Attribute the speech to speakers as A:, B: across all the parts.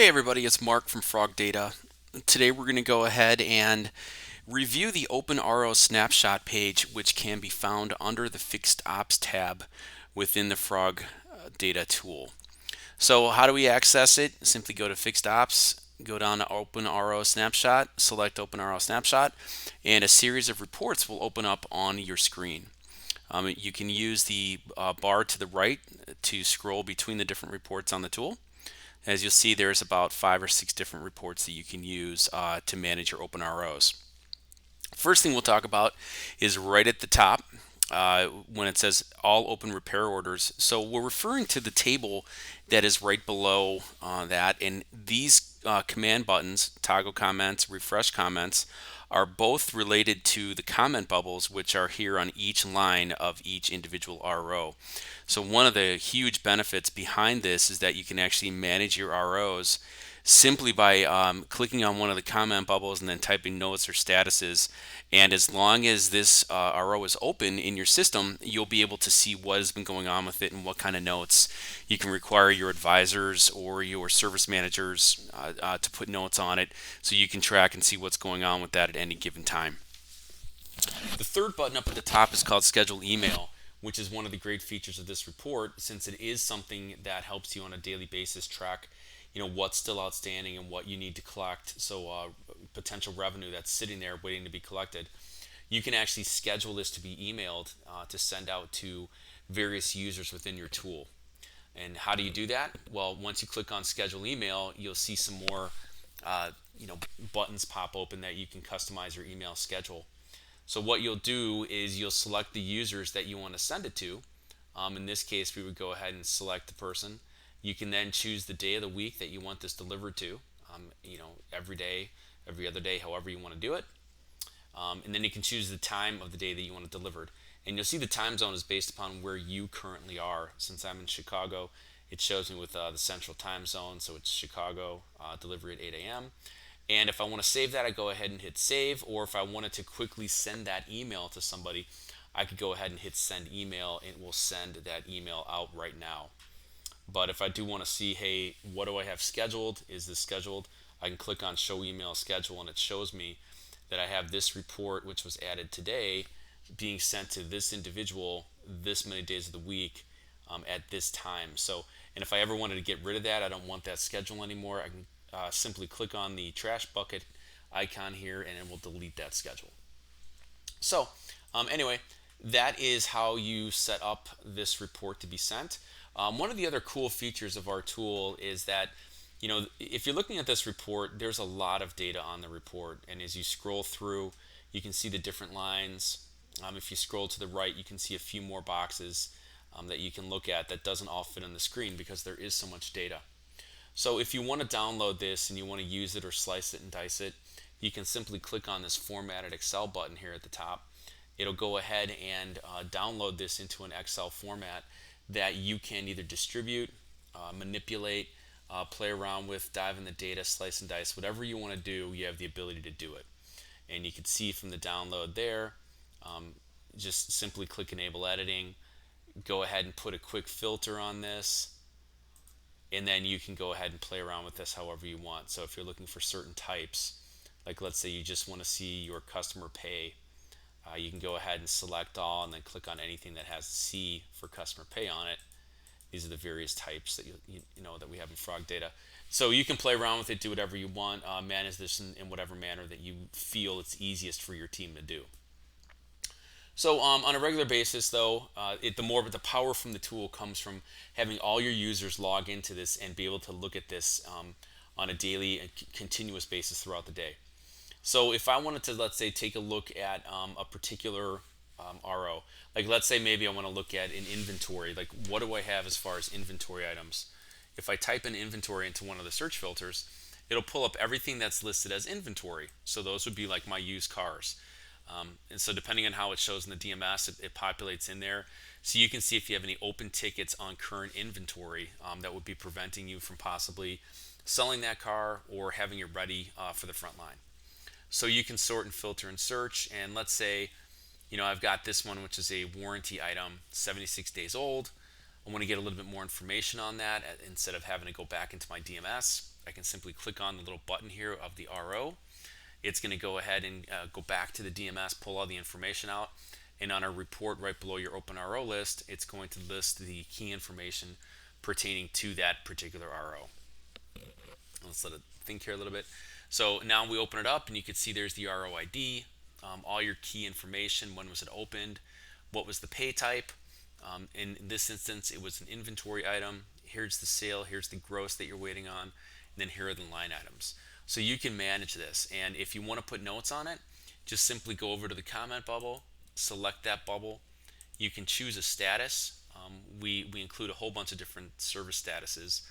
A: Hey everybody, it's Mark from Frogdata. Today we're going to go ahead and review the OpenRO snapshot page, which can be found under the Fixed Ops tab within the Frogdata tool. So how do we access it? Simply go to Fixed Ops, go down to OpenRO Snapshot, select OpenRO Snapshot, and a series of reports will open up on your screen. You can use the bar to the right to scroll between the different reports on the tool. As you'll see, there's about 5 or 6 different reports that you can use to manage your open ROs. First thing we'll talk about is right at the top when it says all open repair orders. So we're referring to the table that is right below that, and these command buttons, toggle comments, refresh comments, are both related to the comment bubbles, which are here on each line of each individual RO. So one of the huge benefits behind this is that you can actually manage your ROs simply by clicking on one of the comment bubbles and then typing notes or statuses. And as long as this RO is open in your system, you'll be able to see what has been going on with it and what kind of notes you can require your advisors or your service managers to put notes on it so you can track and see what's going on with that at any given time. The third button up at the top is called Schedule Email, which is one of the great features of this report, since it is something that helps you on a daily basis track what's still outstanding and what you need to collect. So potential revenue that's sitting there waiting to be collected, you can actually schedule this to be emailed to send out to various users within your tool. And how do you do that? Well, once you click on schedule email, you'll see some more buttons pop open that you can customize your email schedule. So what you'll do is you'll select the users that you want to send it to. In this case, we would go ahead and select the person. You can then choose the day of the week that you want this delivered to. Every day, every other day, however you want to do it. And then you can choose the time of the day that you want it delivered. And you'll see the time zone is based upon where you currently are. Since I'm in Chicago, it shows me with the central time zone, so it's Chicago, delivery at 8 a.m. And if I want to save that, I go ahead and hit save. Or if I wanted to quickly send that email to somebody, I could go ahead and hit send email, and it will send that email out right now. But if I do want to see, hey, what do I have scheduled? Is this scheduled? I can click on show email schedule, and it shows me that I have this report, which was added today, being sent to this individual this many days of the week at this time. So, and if I ever wanted to get rid of that, I don't want that schedule anymore, I can simply click on the trash bucket icon here, and it will delete that schedule. So anyway, that is how you set up this report to be sent. One of the other cool features of our tool is that if you're looking at this report, there's a lot of data on the report, and as you scroll through, you can see the different lines. If you scroll to the right, you can see a few more boxes that you can look at that doesn't all fit on the screen because there is so much data. So if you want to download this and you want to use it or slice it and dice it, you can simply click on this formatted Excel button here at the top. It'll go ahead and download this into an Excel format that you can either distribute, manipulate, play around with, dive in the data, slice and dice, whatever you want to do, you have the ability to do it. And you can see from the download there, just simply click enable editing, go ahead and put a quick filter on this, and then you can go ahead and play around with this however you want. So if you're looking for certain types, like let's say you just want to see your customer pay, you can go ahead and select all and then click on anything that has C for customer pay on it. These are the various types that you know that we have in Frogdata. So you can play around with it, do whatever you want, manage this in whatever manner that you feel it's easiest for your team to do. So on a regular basis, though, the power from the tool comes from having all your users log into this and be able to look at this on a daily and continuous basis throughout the day. So if I wanted to, let's say, take a look at a particular RO, like let's say maybe I want to look at an inventory, like what do I have as far as inventory items? If I type in inventory into one of the search filters, it'll pull up everything that's listed as inventory. So those would be like my used cars. And so depending on how it shows in the DMS, it populates in there. So you can see if you have any open tickets on current inventory that would be preventing you from possibly selling that car or having it ready for the front line. So you can sort and filter and search. And let's say, I've got this one, which is a warranty item, 76 days old. I want to get a little bit more information on that. Instead of having to go back into my DMS, I can simply click on the little button here of the RO. It's going to go ahead and go back to the DMS, pull all the information out, and on our report right below your open RO list, it's going to list the key information pertaining to that particular RO. Let's let it think here a little bit. So now we open it up and you can see there's the RO ID, all your key information, when was it opened, what was the pay type. In this instance, it was an inventory item. Here's the sale, here's the gross that you're waiting on, and then here are the line items. So you can manage this, and if you want to put notes on it, just simply go over to the comment bubble, select that bubble. You can choose a status. We include a whole bunch of different service statuses,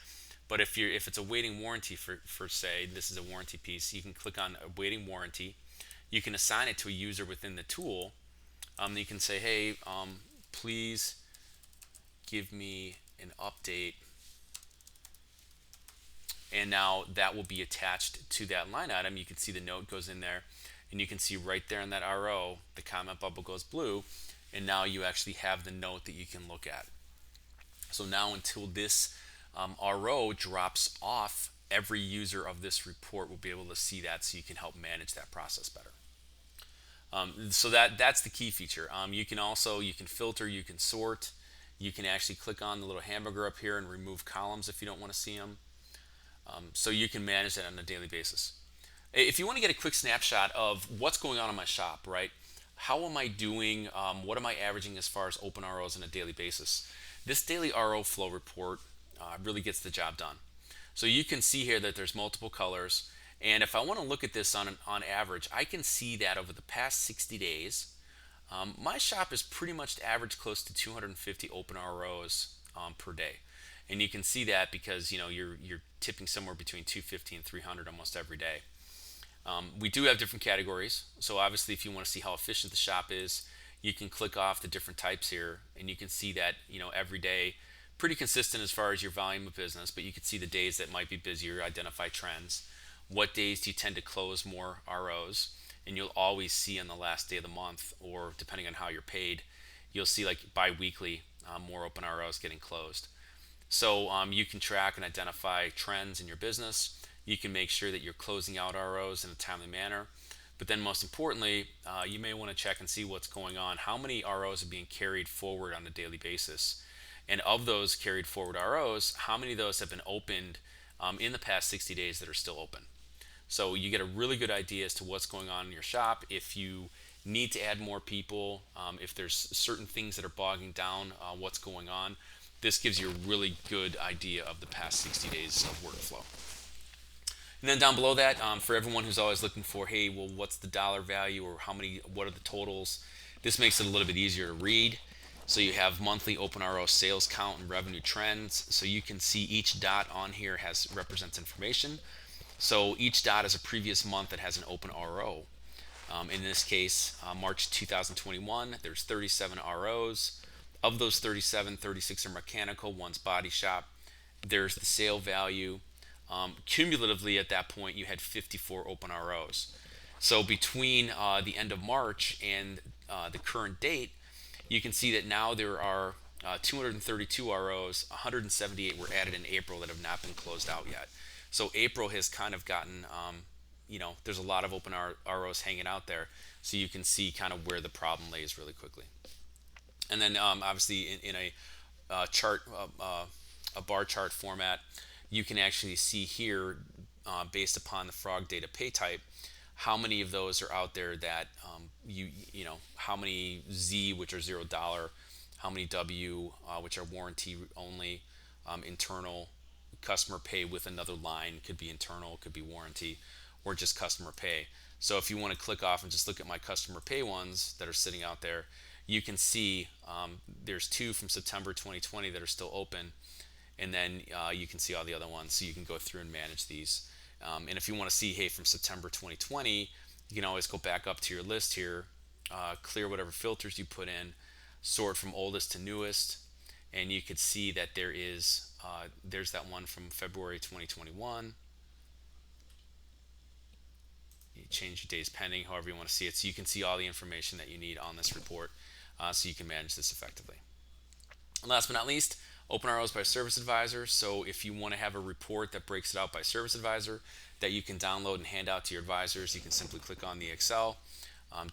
A: but if it's a waiting warranty for say this is a warranty piece, you can click on awaiting warranty. You can assign it to a user within the tool. You can say, hey, please give me an update, and now that will be attached to that line item. You can see the note goes in there, and you can see right there in that RO the comment bubble goes blue, and now you actually have the note that you can look at. So now until this RO drops off, every user of this report will be able to see that, so you can help manage that process better. So that's the key feature. You can filter, you can sort, you can actually click on the little hamburger up here and remove columns if you don't want to see them. So you can manage that on a daily basis. If you want to get a quick snapshot of what's going on in my shop, right? How am I doing? What am I averaging as far as open ROs on a daily basis? This daily RO flow report really gets the job done. So you can see here that there's multiple colors. And if I want to look at this on average, I can see that over the past 60 days, my shop is pretty much average close to 250 open ROs per day. And you can see that because you're tipping somewhere between 250 and 300 almost every day. We do have different categories. So obviously, if you want to see how efficient the shop is, you can click off the different types here, and you can see that every day, pretty consistent as far as your volume of business. But you can see the days that might be busier, identify trends. What days do you tend to close more ROs? And you'll always see on the last day of the month, or depending on how you're paid, you'll see like bi-weekly more open ROs getting closed. So you can track and identify trends in your business. You can make sure that you're closing out ROs in a timely manner. But then most importantly, you may want to check and see what's going on. How many ROs are being carried forward on a daily basis? And of those carried forward ROs, how many of those have been opened in the past 60 days that are still open? So you get a really good idea as to what's going on in your shop. If you need to add more people, if there's certain things that are bogging down what's going on, this gives you a really good idea of the past 60 days of workflow. And then down below that, for everyone who's always looking for, hey, well, what's the dollar value, or what are the totals? This makes it a little bit easier to read. So you have monthly open RO sales count and revenue trends. So you can see each dot on here represents information. So each dot is a previous month that has an open RO. In this case, March 2021, there's 37 ROs. Of those 37, 36 are mechanical, one's body shop. There's the sale value. Cumulatively at that point, you had 54 open ROs. So between the end of March and the current date, you can see that now there are 232 ROs, 178 were added in April that have not been closed out yet. So April has kind of gotten, there's a lot of open ROs hanging out there, so you can see kind of where the problem lays really quickly. And then obviously in a chart, a bar chart format, you can actually see here, based upon the Frogdata pay type, how many of those are out there that how many Z, which are $0, how many W, which are warranty only, internal, customer pay with another line, could be internal, could be warranty, or just customer pay. So if you want to click off and just look at my customer pay ones that are sitting out there, you can see there's 2 from September 2020 that are still open, and then you can see all the other ones, so you can go through and manage these. And if you want to see, hey, from September 2020, you can always go back up to your list here, clear whatever filters you put in, sort from oldest to newest, and you could see that there's that one from February 2021. You change your days pending, however you want to see it, so you can see all the information that you need on this report, so you can manage this effectively. And last but not least, Open ROs by service advisor. So if you want to have a report that breaks it out by service advisor that you can download and hand out to your advisors, you can simply click on the Excel.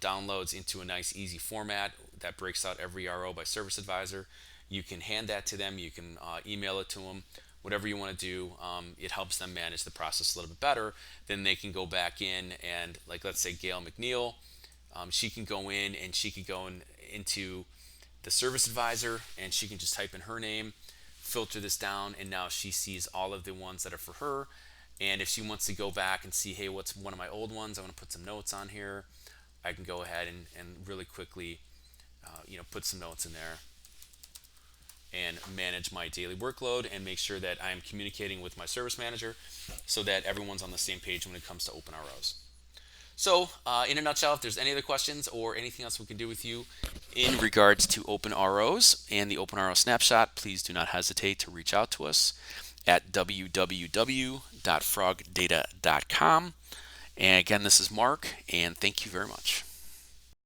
A: Downloads into a nice easy format that breaks out every RO by service advisor. You can hand that to them, you can email it to them, whatever you want to do. It helps them manage the process a little bit better. Then they can go back in and, like, let's say Gail McNeil, she can go in and she can go into the service advisor and she can just type in her name, filter this down, and now she sees all of the ones that are for her. And if she wants to go back and see, hey, what's one of my old ones, I want to put some notes on here, I can go ahead and really quickly put some notes in there and manage my daily workload and make sure that I'm communicating with my service manager so that everyone's on the same page when it comes to open ROs. So, in a nutshell, if there's any other questions or anything else we can do with you in regards to open ROs and the open RO snapshot, please do not hesitate to reach out to us at www.frogdata.com. And again, this is Mark, and thank you very much.